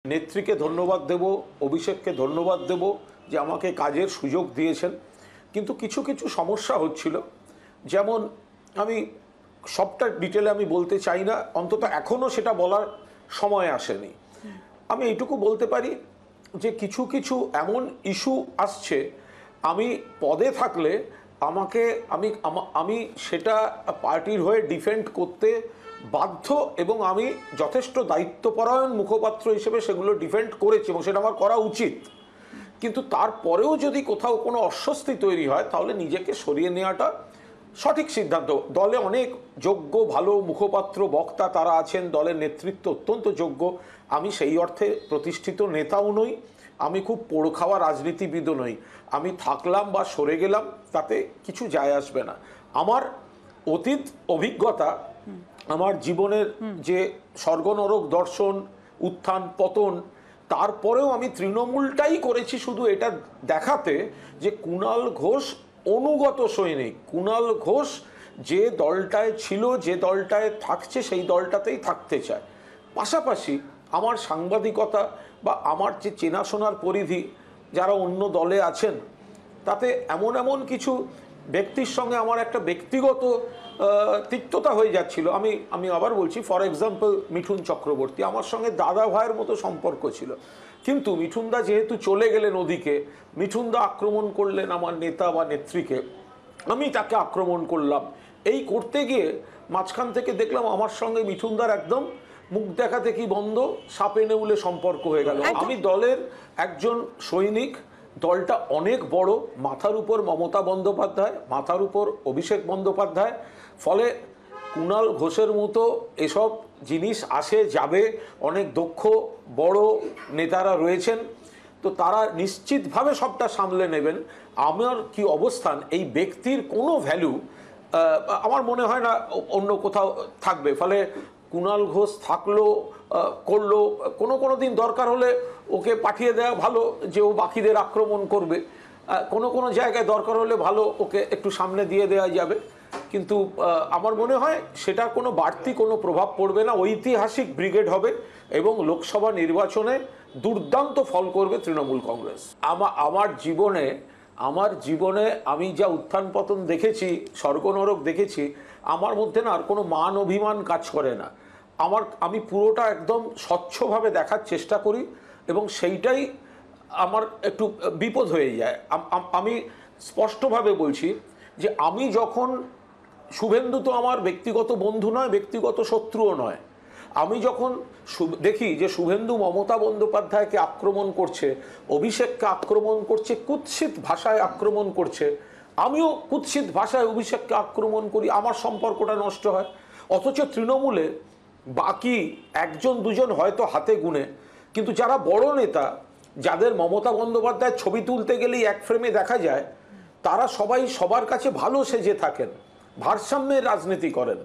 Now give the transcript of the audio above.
নেত্রীকে ধন্যবাদ দেব, অভিষেককে ধন্যবাদ দেব যে আমাকে কাজের সুযোগ দিয়েছেন। কিন্তু কিছু কিছু সমস্যা হচ্ছিল, যেমন আমি সবটা ডিটেলে আমি বলতে চাই না, অন্তত এখনও সেটা বলার সময় আসেনি। আমি এইটুকু বলতে পারি যে কিছু কিছু এমন ইস্যু আসছে, আমি পদে থাকলে আমাকে আমি সেটা পার্টির হয়ে ডিফেন্ড করতে বাধ্য, এবং আমি যথেষ্ট দায়িত্বপরায়ণ মুখপাত্র হিসেবে সেগুলো ডিফেন্ড করেছি এবং সেটা আমার করা উচিত। কিন্তু তারপরেও যদি কোথাও কোনো অস্বস্তি তৈরি হয় তাহলে নিজেকে সরিয়ে নেওয়াটা সঠিক সিদ্ধান্ত। দলে অনেক যোগ্য ভালো মুখপাত্র বক্তা তারা আছেন, দলের নেতৃত্ব অত্যন্ত যোগ্য। আমি সেই অর্থে প্রতিষ্ঠিত নেতাও নই, আমি খুব পোড় খাওয়া রাজনীতিবিদও নই। আমি থাকলাম বা সরে গেলাম তাতে কিছু যায় আসবে না। আমার অতীত অভিজ্ঞতা, আমার জীবনের যে স্বর্গনরক দর্শন, উত্থান পতন, তারপরেও আমি তৃণমূলটাই করেছি শুধু এটা দেখাতে যে কুণাল ঘোষ অনুগত সৈনিক। কুণাল ঘোষ যে দলটায় ছিল, যে দলটায় থাকছে, সেই দলটাতেই থাকতে চায়। পাশাপাশি আমার সাংবাদিকতা বা আমার যে চেনাশোনার পরিধি, যারা অন্য দলে আছেন, তাতে এমন এমন কিছু ব্যক্তির সঙ্গে আমার একটা ব্যক্তিগত তিক্ততা হয়ে যাচ্ছিল। আমি আবার বলছি, ফর এক্সাম্পল মিঠুন চক্রবর্তী আমার সঙ্গে দাদা ভাইয়ের মতো সম্পর্ক ছিল, কিন্তু মিঠুনদা যেহেতু চলে গেলেন ওদিকে, মিঠুনদা আক্রমণ করলেন আমার নেতা বা নেত্রীকে, আমি তাকে আক্রমণ করলাম। এই করতে গিয়ে মাঝখান থেকে দেখলাম আমার সঙ্গে মিঠুনদার একদম মুখ দেখাতে কি বন্ধ, সাপে নেউলে সম্পর্ক হয়ে গেল। আমি দলের একজন সৈনিক, দলটা অনেক বড়, মাথার উপর মমতা বন্দ্যোপাধ্যায়, মাথার উপর অভিষেক বন্দ্যোপাধ্যায়, ফলে কুণাল ঘোষের মতো এসব জিনিস আসে যাবে, অনেক দক্ষ বড় নেতারা রয়েছেন, তো তারা নিশ্চিতভাবে সবটা সামলে নেবেন। আমার কি অবস্থান, এই ব্যক্তির কোনো ভ্যালু আমার মনে হয় না অন্য কোথাও থাকবে। ফলে কুণাল ঘোষ থাকলো, করলো, কোনো দিন দরকার হলে ওকে পাঠিয়ে দেওয়া ভালো যে ও বাকিদের আক্রমণ করবে, কোনো জায়গায় দরকার হলে ভালো ওকে একটু সামনে দিয়ে দেওয়া যাবে। কিন্তু আমার মনে হয় সেটা কোনো বাড়তি কোনো প্রভাব পড়বে না। ঐতিহাসিক ব্রিগেড হবে এবং লোকসভা নির্বাচনে দুর্দান্ত ফল করবে তৃণমূল কংগ্রেস। আমার জীবনে আমি যা উত্থান পতন দেখেছি, স্বর্গনরক দেখেছি, আমার মধ্যে না আর কোনো মান অভিমান কাজ করে না। আমি পুরোটা একদম স্বচ্ছভাবে দেখার চেষ্টা করি এবং সেইটাই আমার একটু বিপদ হয়ে যায়। আমি স্পষ্টভাবে বলছি যে আমি যখন, শুভেন্দু তো আমার ব্যক্তিগত বন্ধু নয়, ব্যক্তিগত শত্রুও নয়, আমি যখন দেখি যে শুভেন্দু মমতা বন্দ্যোপাধ্যায়কে আক্রমণ করছে, অভিষেককে আক্রমণ করছে, কুৎসিত ভাষায় আক্রমণ করছে, আমিও কুৎসিত ভাষায় অভিষেককে আক্রমণ করি, আমার সম্পর্কটা নষ্ট হয়। অথচ তৃণমূলে বাকি একজন দুজন হয়তো হাতে গুনে, কিন্তু যারা বড় নেতা, যাদের মমতা বন্দ্যোপাধ্যায়ের ছবি তুলতে গেলেই এক ফ্রেমে দেখা যায়, তারা সবাই সবার কাছে ভালো সেজে থাকেন, ভারসাম্যের রাজনীতি করেন।